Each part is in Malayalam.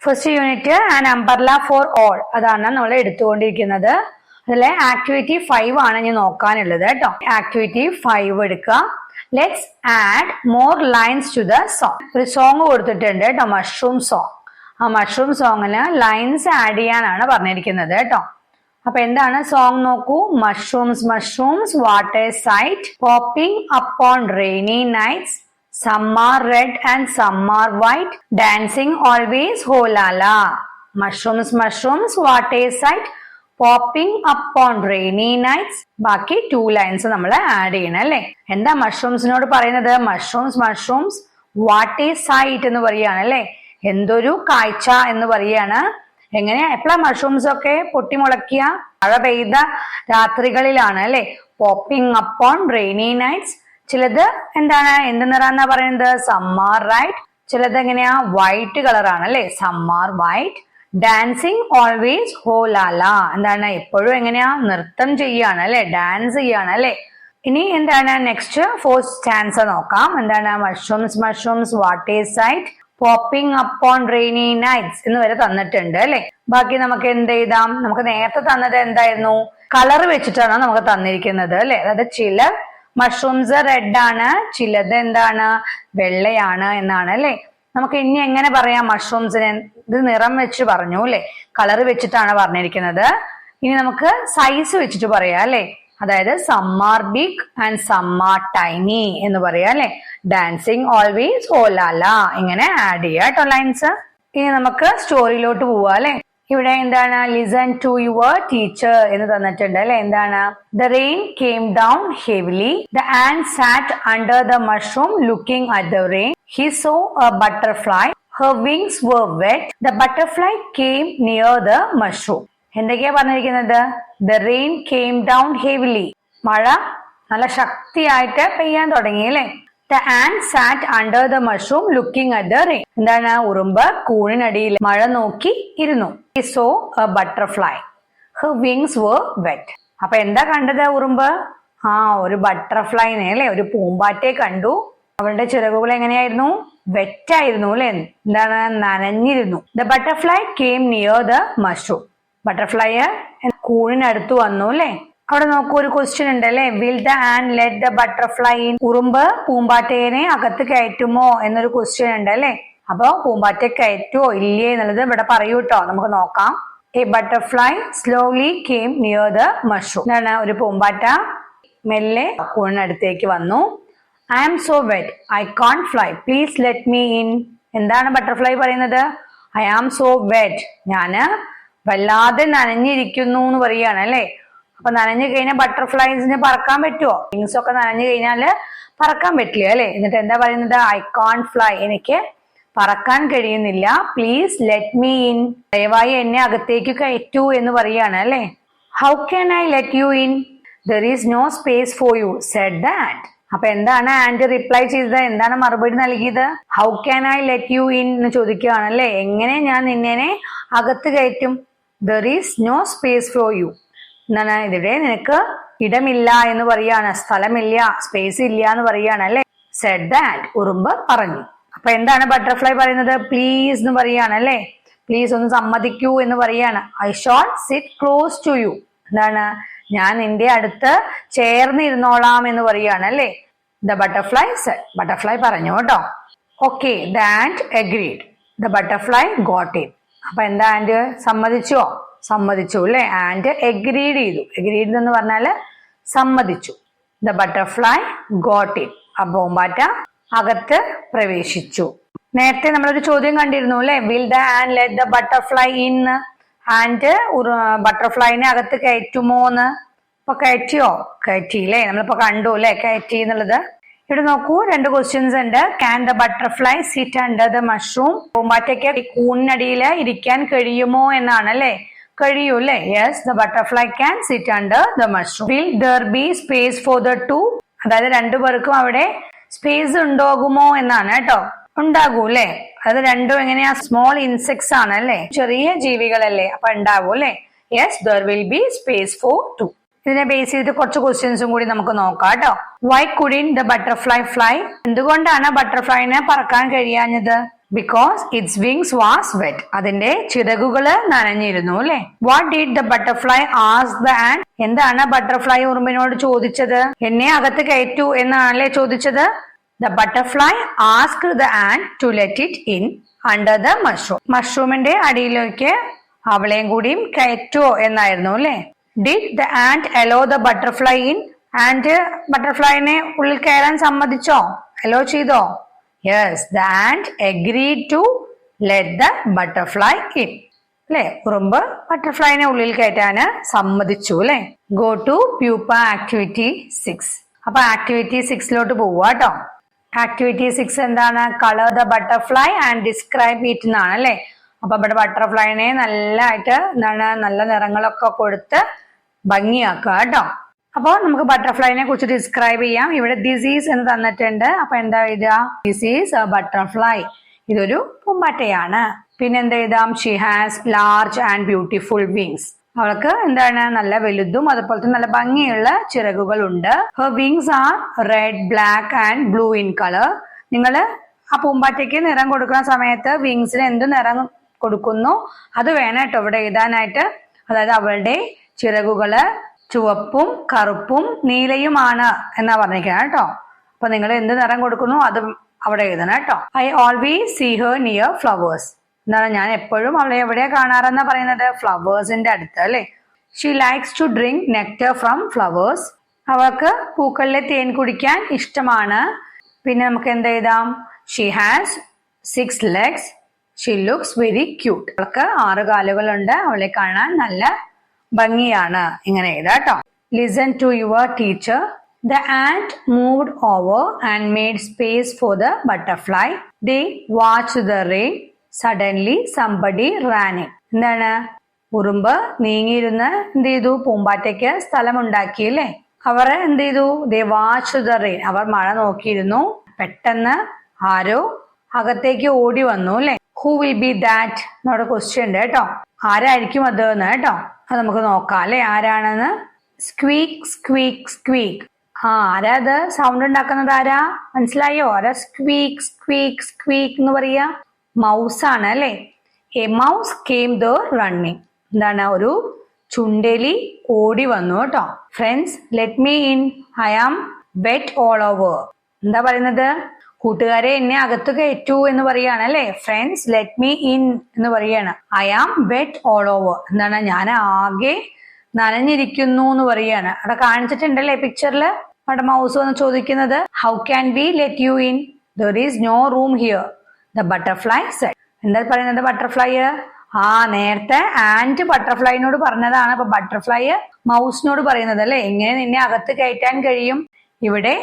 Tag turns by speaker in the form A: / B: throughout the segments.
A: First unit and umbrella for all അതാണ് നമ്മൾ എടുത്തുകൊണ്ടിരിക്കുന്നത്. അതിലെ ആക്ടിവിറ്റി 5 ആണ് ഇനി നോക്കാനുള്ളത് കേട്ടോ. ആക്ടിവിറ്റി 5 എടുക്കുക. Let's add more lines to the song. ഒരു സോങ് കൊടുത്തിട്ടുണ്ട് കേട്ടോ, മഷ്റൂം സോങ്. ആ മഷ്റൂം സോങ്ങിന് ലൈൻസ് ആഡ് ചെയ്യാനാണ് പറഞ്ഞിരിക്കുന്നത് കേട്ടോ. അപ്പൊ എന്താണ് സോങ് നോക്കൂ. Mushrooms mushrooms what a sight popping upon rainy nights some are red and some are white dancing always ho la la. Mushrooms mushrooms what a sight popping up on rainy nights. ബാക്കി 2 ലൈൻസ് നമ്മൾ ആഡ് ചെയ്യണം അല്ലേ. എന്താ മഷ്റൂംസിനോട് പറയുന്നത്? Mushrooms mushrooms what a sight എന്ന് പറയാണ് അല്ലേ. എന്തൊരു കാഴ്ച എന്ന് പറയാണ്. എങ്ങനെയാ എപ്പോഴാ മഷ്റൂംസ് ഒക്കെ പൊട്ടിമുളക്കിയ? മഴ പെയ്ത രാത്രികളിലാണ് അല്ലെ. Popping upon rainy nights. ചിലത് എന്താണ്, എന്ത് നിറാന്നാ പറയുന്നത്? Some are red. ചിലത് എങ്ങനെയാ? വൈറ്റ് കളറാണ് അല്ലെ. സമ്മാർ വൈറ്റ്. ഡാൻസിങ് ഓൾവേസ് ഹോ ലാല. എന്താണ്, എപ്പോഴും എങ്ങനെയാ? നൃത്തം ചെയ്യാണ് അല്ലെ, ഡാൻസ് ചെയ്യാണ് അല്ലെ. ഇനി എന്താണ് നെക്സ്റ്റ് 4th സ്റ്റാൻസ നോക്കാം. എന്താണ്? Mushrooms mushrooms what a sight popping upon rainy nights എന്ന് വരെ തന്നിട്ടുണ്ട് അല്ലെ. ബാക്കി നമുക്ക് എന്ത് എഴുതാം? നമുക്ക് നേരത്തെ തന്നത് എന്തായിരുന്നു? കളർ വെച്ചിട്ടാണ് നമുക്ക് തന്നിരിക്കുന്നത് അല്ലെ. അതായത് ചില മഷ്റൂംസ് റെഡ് ആണ്, ചിലത് എന്താണ്? വെള്ളയാണ് എന്നാണ് അല്ലെ. നമുക്ക് ഇനി എങ്ങനെ പറയാം മഷ്റൂംസിനെ? ഇത് നിറം വെച്ച് പറഞ്ഞു അല്ലെ, കളർ വെച്ചിട്ടാണ് പറഞ്ഞിരിക്കുന്നത്. ഇനി നമുക്ക് സൈസ് വെച്ചിട്ട് പറയാം അല്ലെ. അതായത് സമ്മാർ ബിഗ് ആൻഡ് സമ്മാർ ടൈനി എന്ന് പറയാം അല്ലെ. ഡാൻസിങ് ഓൾവേസ് ഓ ലാല. ഇങ്ങനെ ആഡ് ചെയ്യാം കേട്ടോ ലൈൻസ്. ഇനി നമുക്ക് സ്റ്റോറിയിലോട്ട് പോവാ അല്ലെ. ഇവിടെ എന്താണ്? ലിസൺ ടു യുവർ ടീച്ചർ എന്ന് തന്നിട്ടുണ്ട് അല്ലെ. എന്താണ്? The rain came down heavily. The ant sat under the mushroom looking at the rain. He saw a butterfly. Her wings were wet. The butterfly came near the mushroom. എന്തൊക്കെയാ പറഞ്ഞിരിക്കുന്നത്? The rain came down heavily. മഴ നല്ല ശക്തിയായിട്ട് പെയ്യാൻ തുടങ്ങി അല്ലെ. The ant sat under the mushroom looking at the rain. എന്താണ്? ഉറുമ്പ് കൂണിനടിയിൽ മഴ നോക്കി ഇരുന്നു. He saw a butterfly. Her wings were wet. അപ്പൊ എന്താ കണ്ടത് ഉറുമ്പ്? ഒരു ബട്ടർഫ്ലൈനെ അല്ലെ, ഒരു പൂമ്പാറ്റയെ കണ്ടു. അവളുടെ ചിറകുകൾ എങ്ങനെയായിരുന്നു? വെറ്റായിരുന്നു അല്ലെ. എന്താണ്? നനഞ്ഞിരുന്നു. The butterfly came near the mushroom. Butterfly കൂണിനടുത്ത് വന്നു അല്ലെ. അവിടെ നോക്കൂ, ഒരു ക്വസ്റ്റ്യൻ ഉണ്ട് അല്ലെ. Will the ant let the butterfly in. ഉറുമ്പ് പൂമ്പാറ്റയെ അകത്ത് കയറ്റുമോ എന്നൊരു ക്വസ്റ്റ്യൻ ഉണ്ട് അല്ലെ. അപ്പൊ പൂമ്പാറ്റയെ കയറ്റുമോ ഇല്ലേ എന്നുള്ളത് ഇവിടെ പറയൂ കേട്ടോ. നമുക്ക് നോക്കാം. A butterfly slowly came near the mushroom. എന്താണ്? ഒരു പൂമ്പാറ്റ മെല്ലെ കൂണിനടുത്തേക്ക് വന്നു. I am so wet I can't fly please let me in. എന്താണ് ബട്ടർഫ്ലൈ പറയുന്നത്? I am so wet. ഞാന് വല്ലാതെ നനഞ്ഞിരിക്കുന്നു എന്ന് പറയാണ് അല്ലെ. അപ്പൊ നനഞ്ഞു കഴിഞ്ഞാൽ ബട്ടർഫ്ലൈസിന് പറക്കാൻ പറ്റുമോ? വിങ്സ് ഒക്കെ നനഞ്ഞു കഴിഞ്ഞാല് പറക്കാൻ പറ്റില്ല അല്ലെ. എന്നിട്ട് എന്താ പറയുന്നത്? I can't fly. എനിക്ക് പറക്കാൻ കഴിയുന്നില്ല. Please let me in. ദയവായി എന്നെ അകത്തേക്ക് കയറ്റൂ എന്ന് പറയാണ് അല്ലെ. How can I let you in? There is no space for you said the ant. അപ്പൊ എന്താണ് ആന്റ് റിപ്ലൈ ചെയ്തത്? എന്താണ് മറുപടി നൽകിയത്? How can I let you in എന്ന് ചോദിക്കുകയാണല്ലേ. എങ്ങനെ ഞാൻ നിന്നെ അകത്ത് കയറ്റും? There is no space for you. എന്താണ്? ഇതിവിടെ നിനക്ക് ഇടമില്ല എന്ന് പറയാണ്, സ്ഥലമില്ല, സ്പേസ് ഇല്ല എന്ന് പറയാണ് അല്ലെ. Said that. ഉറുമ്പ് പറഞ്ഞു. അപ്പൊ എന്താണ് ബട്ടർഫ്ലൈ പറയുന്നത്? പ്ലീസ് എന്ന് പറയാണ് അല്ലെ. പ്ലീസ് ഒന്ന് സമ്മതിക്കൂ എന്ന് പറയാണ്. I shall sit close to you. എന്താണ്? ഞാൻ നിന്റെ അടുത്ത് ചേർന്നിരുന്നോളാം എന്ന് പറയാണ് അല്ലെ. The butterfly Z. ബട്ടർഫ്ലൈ പറഞ്ഞു കേട്ടോ. Okay, the and agreed. The butterfly got it. അപ്പൊ എന്താ? ആന്റ് സമ്മതിച്ചോ? സമ്മതിച്ചു അല്ലെ. ആൻഡ് എഗ്രീഡ് ചെയ്തു. എഗ്രീഡ് എന്ന് പറഞ്ഞാല് സമ്മതിച്ചു. The butterfly got it. ആ പൂമ്പാറ്റ അകത്ത് പ്രവേശിച്ചു. നേരത്തെ നമ്മളൊരു ചോദ്യം കണ്ടിരുന്നു അല്ലെ. Will the ant let the butterfly in. Ant ബട്ടർഫ്ലൈനെ അകത്ത് കയറ്റുമോന്ന്. ഇപ്പൊ കയറ്റിയോ? കയറ്റിയില്ലേ. നമ്മളിപ്പോ കണ്ടു അല്ലെ കയറ്റി എന്നുള്ളത്. ഇവിടെ നോക്കൂ, 2 ക്വസ്റ്റ്യൻസ് ഉണ്ട്. Can the butterfly sit under the mushroom. പൂമ്പാറ്റയ്ക്ക് കൂണിനടിയിൽ ഇരിക്കാൻ കഴിയുമോ എന്നാണ് അല്ലെ. കഴിയൂ അല്ലെ. Yes, the butterfly can sit under the mushroom. Will there be space for the two. അതായത് 2 പേർക്കും അവിടെ സ്പേസ് ഉണ്ടാകുമോ എന്നാണ് കേട്ടോ. ഉണ്ടാകൂ അല്ലെ. അത് രണ്ടും എങ്ങനെയാ? സ്മോൾ ഇൻസെക്ട്സ് ആണ് അല്ലെ, ചെറിയ ജീവികളല്ലേ. അപ്പൊ ഉണ്ടാകൂ അല്ലെ. Yes, there will be space for two. ഇതിനെ ബേസ് ചെയ്തിട്ട് കുറച്ച് ക്വസ്റ്റ്യൻസും കൂടി നമുക്ക് നോക്കാം കേട്ടോ. Why couldn't the butterfly fly? എന്തുകൊണ്ടാണ് ബട്ടർഫ്ലൈനെ പറക്കാൻ കഴിയാഞ്ഞത്? Because its wings was wet. അതിന്റെ ചിറകുകള് നനഞ്ഞിരുന്നു അല്ലെ. What did the butterfly ask the ant? എന്താണ് ബട്ടർഫ്ലൈ ഉറുമ്പിനോട് ചോദിച്ചത്? എന്നെ അകത്ത് കയറ്റൂ എന്നാണല്ലേ ചോദിച്ചത്. The butterfly asked the ant to let it in under the mushroom. മഷ്റൂമിന്റെ അടിയിലേക്ക് അവളെയും കൂടിയും കയറ്റുവോ എന്നായിരുന്നു അല്ലെ. Did the ant allow the butterfly in? Ant ബട്ടർഫ്ലൈനെ ഉള്ളിൽ കയറാൻ സമ്മതിച്ചോ? അലോ ചെയ്തോ? Yes, the ant agreed to let the butterfly in അല്ലെ. ഉറുമ്പ് ബട്ടർഫ്ലൈനെ ഉള്ളിൽ കയറ്റാന് സമ്മതിച്ചു അല്ലെ. Go to pupa activity 6. അപ്പൊ ആക്ടിവിറ്റി 6 പോവുക കേട്ടോ. ആക്ടിവിറ്റി 6 എന്താണ്? Colour the butterfly and describe it എന്നാണ് അല്ലെ. അപ്പൊ ഇവിടെ ബട്ടർഫ്ലൈനെ നല്ലതായിട്ട് എന്താണ് നല്ല നിറങ്ങളൊക്കെ കൊടുത്ത് ഭംഗിയാക്കുക കേട്ടോ. അപ്പൊ നമുക്ക് ബട്ടർഫ്ലൈനെ കുറിച്ച് ഡിസ്ക്രൈബ് ചെയ്യാം. ഇവിടെ ദിസ് ഈസ് എന്ന് തന്നിട്ടുണ്ട്. അപ്പൊ എന്താ എഴുതുക? This is A butterfly. ഇതൊരു പൂമ്പാറ്റയാണ്. പിന്നെ എന്താ എഴുതാം? She has large and beautiful wings. അവൾക്ക് എന്താണ് നല്ല വലുതും അതുപോലെ തന്നെ നല്ല ഭംഗിയുള്ള ചിറകുകൾ ഉണ്ട്. Her wings are red, black and blue in colour. നിങ്ങള് ആ പൂമ്പാറ്റയ്ക്ക് നിറം കൊടുക്കുന്ന സമയത്ത് വിങ്സിന് എന്ത് നിറം കൊടുക്കുന്നു അത് വേണം കേട്ടോ ഇവിടെ എഴുതാനായിട്ട്. അതായത് അവളുടെ ചിറകുകള് ചുവപ്പും കറുപ്പും നീലയുമാണ് എന്നാ പറഞ്ഞിരിക്കണം കേട്ടോ. അപ്പൊ നിങ്ങൾ എന്ത് നിറം കൊടുക്കുന്നു അത് അവിടെ എഴുതണം കേട്ടോ. I always see her near flowers. എന്താണ് ഞാൻ എപ്പോഴും അവളെ എവിടെയാ കാണാറെന്നാ പറയുന്നത്? ഫ്ലവേഴ്സിന്റെ അടുത്ത് അല്ലെ. She likes to drink nectar from flowers. അവൾക്ക് പൂക്കളിലെ തേൻ കുടിക്കാൻ ഇഷ്ടമാണ്. പിന്നെ നമുക്ക് എന്ത് എഴുതാം? She has 6 legs. She looks very cute. അവൾക്ക് 6 കാലുകളുണ്ട്. അവളെ കാണാൻ നല്ല ഭംഗിയാണ്. ഇങ്ങനെ എഴുതാട്ടോ. Listen to your teacher. The ant moved over and made space for the butterfly. They watched the rain. Suddenly somebody ran in. എന്താണ്? ഉറുമ്പ് നീങ്ങിയിരുന്ന് എന്ത് ചെയ്തു? പൂമ്പാറ്റയ്ക്ക് സ്ഥലമുണ്ടാക്കിയില്ലേ. അവർ എന്ത് ചെയ്തു? They watched the rain. അവർ മഴ നോക്കിയിരുന്നു. പെട്ടെന്ന് ആരോ അകത്തേക്ക് ഓടി വന്നു അല്ലെ. Who will be that? എന്നോട് ക്വസ്റ്റ്യൻ ഉണ്ട് കേട്ടോ. ആരായിരിക്കും അത് എന്ന് കേട്ടോ. അത് നമുക്ക് നോക്കാം അല്ലെ ആരാണെന്ന്. സ്ക്വീക്ക് സ്ക്വീക്ക് സ്ക്വീക്ക്. ആരാ അത് സൗണ്ട് ഉണ്ടാക്കുന്നത്? ആരാ മനസ്സിലായോ? ആരാ സ്ക്വീക്ക് സ്ക്വീക്ക് സ്ക്വീക്ക് എന്ന് പറയാ? മൗസ് ആണ് അല്ലെ. A mouse came there running. എന്താണ്? ഒരു ചുണ്ടെലി ഓടി വന്നു കേട്ടോ. Friends let me in, I am wet all over. എന്താ പറയുന്നത്? കൂട്ടുകാരെ എന്നെ അകത്ത് കയറ്റൂ എന്ന് പറയാണ് അല്ലെ. ഫ്രണ്ട്സ് ലെറ്റ് മീ ഇൻ എന്ന് പറയാണ്. I am wet all over. എന്താണ്? ഞാൻ ആകെ നനഞ്ഞിരിക്കുന്നു എന്ന് പറയാണ്. അവിടെ കാണിച്ചിട്ടുണ്ടല്ലേ പിക്ചറില്. അവിടെ മൗസ് വന്ന് ചോദിക്കുന്നത് how can we let you in? There is no room here, the butterfly said. എന്താ പറയുന്നത് ബട്ടർഫ്ലൈ? നേരത്തെ ആൻഡ് ബട്ടർഫ്ലൈനോട് പറഞ്ഞതാണ്. അപ്പൊ ബട്ടർഫ്ലൈ മൗസിനോട് പറയുന്നത് അല്ലെ. എങ്ങനെ നിന്നെ അകത്ത് കയറ്റാൻ കഴിയും? ഇവിടെ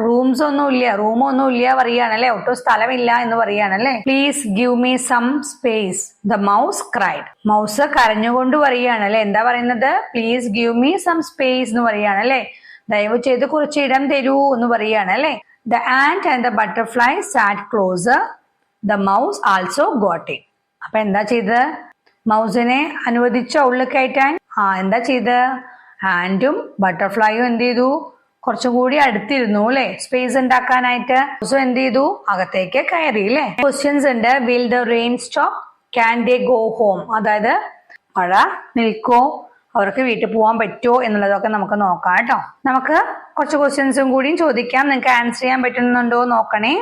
A: റൂംസ് ഒന്നുമില്ല, റൂമൊന്നുമില്ല പറയാണല്ലേ. ഒട്ടും സ്ഥലമില്ല എന്ന് പറയാണല്ലേ. Please give me some space, the mouse cried. Mouse കരഞ്ഞുകൊണ്ട് പറയുകയാണല്ലേ. എന്താ പറയുന്നത്? Please give me some space എന്ന് പറയുകയാണല്ലേ. ദയവ് ചെയ്ത് കുറച്ച് ഇടം തരൂ എന്ന് പറയുകയാണല്ലേ. The ant and the butterfly sat closer. The mouse also got in. അപ്പൊ എന്താ ചെയ്തത്? മൗസിനെ അനുവദിച്ചോ ഉള്ളിൽ കയറ്റാൻ? എന്താ ചെയ്ത്? ആൻഡും ബട്ടർഫ്ലൈയും എന്ത് ചെയ്തു? കുറച്ചും കൂടി അടുത്തിരുന്നു അല്ലെ. സ്പേസ് ഉണ്ടാക്കാനായിട്ട്. എന്ത് ചെയ്തു? അകത്തേക്ക് കയറി അല്ലെ. ക്വസ്റ്റ്യൻസ് ഉണ്ട്. Will the rain stop? Can they go home? അതായത് മഴ നിൽക്കോ, അവർക്ക് വീട്ടിൽ പോകാൻ പറ്റുമോ എന്നുള്ളതൊക്കെ നമുക്ക് നോക്കാം കേട്ടോ. നമുക്ക് കുറച്ച് ക്വസ്റ്റ്യൻസും കൂടിയും ചോദിക്കാം. നിങ്ങൾക്ക് ആൻസർ ചെയ്യാൻ പറ്റുന്നുണ്ടോ നോക്കണേ.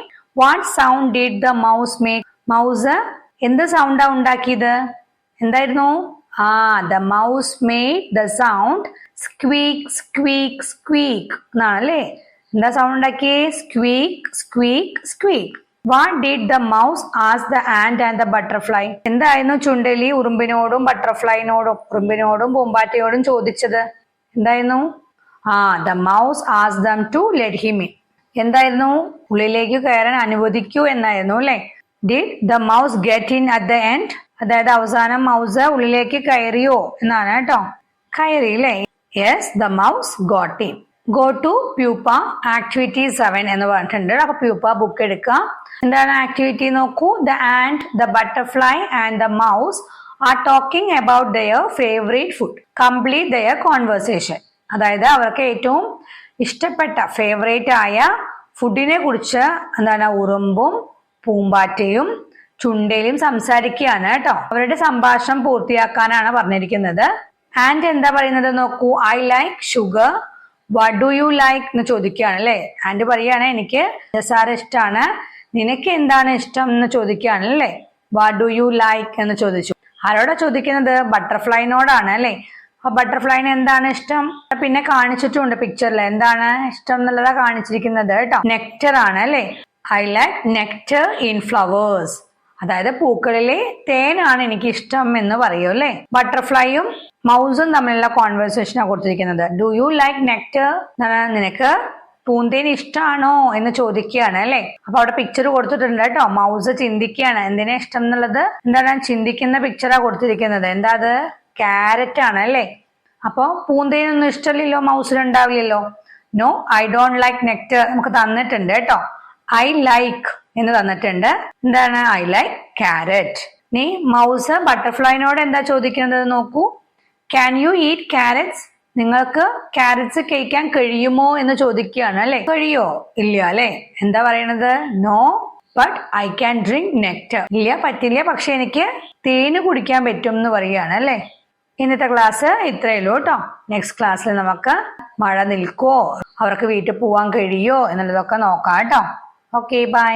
A: What sound did the mouse make? Mouse എന്ത് സൗണ്ടാ ഉണ്ടാക്കിയത്? എന്തായിരുന്നു? The mouse made the sound squeak squeak squeak എന്നാണല്ലേ. എന്താ സൗണ്ട് ഉണ്ടാക്കിയേ? Squeak squeak squeak. What did the mouse ask the ant and the butterfly? എന്തായിരുന്നു ചുണ്ടലി ഉറുമ്പിനോടും ബട്ടർഫ്ലൈനോടും ഉറുമ്പിനോടും പൂമ്പാറ്റയോടും ചോദിച്ചത്? എന്തായിരുന്നു? The mouse ask them to let him in. എന്തായിരുന്നു? ഉള്ളിലേക്ക് കയറാൻ അനുവദിക്കൂ എന്നായിരുന്നു അല്ലെ. Did the mouse get in at the end? അതായത് അവസാനം മൗസ് ഉള്ളിലേക്ക് കയറിയോ എന്നാണ് കേട്ടോ. കയറി അല്ലേ. Yes, the mouse got in. Go to pupa activity 7 എന്ന് പറഞ്ഞിട്ടുണ്ട്. അപ്പൊ പ്യൂപ്പ ബുക്ക് എടുക്കുക. എന്താണ് ആക്ടിവിറ്റി നോക്കൂ. The ant, the butterfly and the mouse are talking about their favourite food. Complete their conversation. അതായത് അവർക്ക് ഏറ്റവും ഇഷ്ടപ്പെട്ട ഫേവറേറ്റ് ആയ ഫുഡിനെ കുറിച്ച് എന്താണ് ഉറുമ്പും പൂമ്പാറ്റയും ചുണ്ടയിലും സംസാരിക്കുകയാണ് കേട്ടോ. അവരുടെ സംഭാഷണം പൂർത്തിയാക്കാനാണ് പറഞ്ഞിരിക്കുന്നത്. ആൻഡ് എന്താ പറയുന്നത് നോക്കൂ. I like sugar, what do you like എന്ന് ചോദിക്കുകയാണ് അല്ലെ. ആൻഡ് പറയാണ് എനിക്ക് പഞ്ചസാര ഇഷ്ടമാണ്, നിനക്ക് എന്താണ് ഇഷ്ടം എന്ന് ചോദിക്കുകയാണ് അല്ലെ. വാട്ട് ഡു യു ലൈക്ക് എന്ന് ചോദിച്ചു. ആരോടാ ചോദിക്കുന്നത്? ബട്ടർഫ്ലൈനോടാണ് അല്ലെ. അപ്പൊ ബട്ടർഫ്ലൈന് എന്താണ് ഇഷ്ടം? പിന്നെ കാണിച്ചിട്ടുണ്ട് പിക്ചറിൽ എന്താണ് ഇഷ്ടം എന്നുള്ളതാ കാണിച്ചിരിക്കുന്നത് കേട്ടോ. നെക്ടർ ആണ് അല്ലെ. I like nectar in flowers, അതായത് പൂക്കളിലെ തേനാണ് എനിക്ക് ഇഷ്ടം എന്ന് പറയൂ അല്ലെ. ബട്ടർഫ്ലൈയും മൗസും തമ്മിലുള്ള കോൺവെർസേഷനാണ് കൊടുത്തിരിക്കുന്നത്. ഡു യു ലൈക്ക് നെക്ടർ, നിനക്ക് പൂന്തേൻ ഇഷ്ടമാണോ എന്ന് ചോദിക്കുകയാണ് അല്ലെ. അപ്പൊ അവിടെ പിക്ചർ കൊടുത്തിട്ടുണ്ട് കേട്ടോ. മൗസ് ചിന്തിക്കുകയാണ് എന്തിനാ ഇഷ്ടം എന്നുള്ളത്. എന്താണ് ചിന്തിക്കുന്ന പിക്ചറാ കൊടുത്തിരിക്കുന്നത്. എന്താ അത്? ക്യാരറ്റ് ആണ് അല്ലെ. അപ്പൊ പൂന്തേനൊന്നും ഇഷ്ടമില്ലല്ലോ, മൗസിനുണ്ടാവില്ലല്ലോ. No I don't like nectar നമുക്ക് തന്നിട്ടുണ്ട് കേട്ടോ. ഐ ലൈക്ക് എന്ന് തന്നിട്ടുണ്ട്. എന്താണ്? I like carrot. നീ മൗസ് ബട്ടർഫ്ലൈനോട് എന്താ ചോദിക്കുന്നത് നോക്കൂ. ക്യാൻ യു ഈറ്റ് ക്യാരറ്റ്സ്, നിങ്ങൾക്ക് ക്യാരറ്റ്സ് കഴിക്കാൻ കഴിയുമോ എന്ന് ചോദിക്കുകയാണ് അല്ലെ. കഴിയോ? ഇല്ല അല്ലെ. എന്താ പറയണത്? No but I can drink nectar. ഇല്ല, പറ്റില്ല, പക്ഷെ എനിക്ക് തേന് കുടിക്കാൻ പറ്റും എന്ന് പറയുകയാണ് അല്ലെ. ഇന്നത്തെ ക്ലാസ് ഇത്രയേ ഉള്ളൂ കേട്ടോ. നെക്സ്റ്റ് ക്ലാസ്സിൽ നമുക്ക് മഴ നിൽക്കുവോ, അവർക്ക് വീട്ടിൽ പോവാൻ കഴിയോ എന്നുള്ളതൊക്കെ നോക്കാം കേട്ടോ. Okay, by.